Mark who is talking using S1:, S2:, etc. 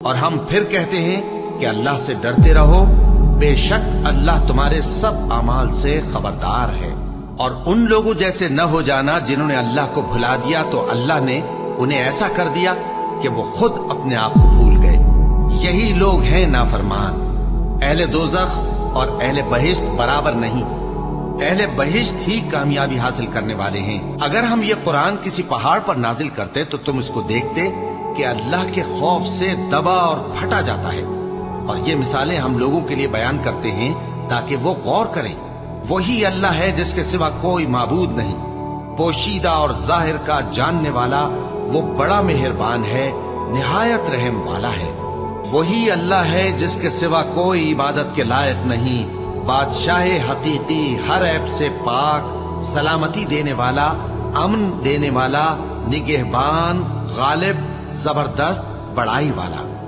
S1: اور ہم پھر کہتے ہیں کہ اللہ سے ڈرتے رہو، بے شک اللہ تمہارے سب اعمال سے خبردار ہے۔ اور ان لوگوں جیسے نہ ہو جانا جنہوں نے اللہ کو بھلا دیا تو اللہ نے انہیں ایسا کر دیا کہ وہ خود اپنے آپ کو بھول گئے۔ یہی لوگ ہیں نافرمان۔ اہل دوزخ اور اہل بہشت برابر نہیں، اہل بہشت ہی کامیابی حاصل کرنے والے ہیں۔ اگر ہم یہ قرآن کسی پہاڑ پر نازل کرتے تو تم اس کو دیکھتے کہ اللہ کے خوف سے دبا اور پھٹا جاتا ہے۔ اور یہ مثالیں ہم لوگوں کے لیے بیان کرتے ہیں تاکہ وہ غور کریں۔ وہی اللہ ہے جس کے سوا کوئی معبود نہیں، پوشیدہ اور ظاہر کا جاننے والا، وہ بڑا مہربان ہے، نہایت رحم والا ہے۔ وہی اللہ ہے جس کے سوا کوئی عبادت کے لائق نہیں، بادشاہ حقیقی، ہر عیب سے پاک، سلامتی دینے والا، امن دینے والا، نگہبان، غالب، زبردست، بڑائی والا۔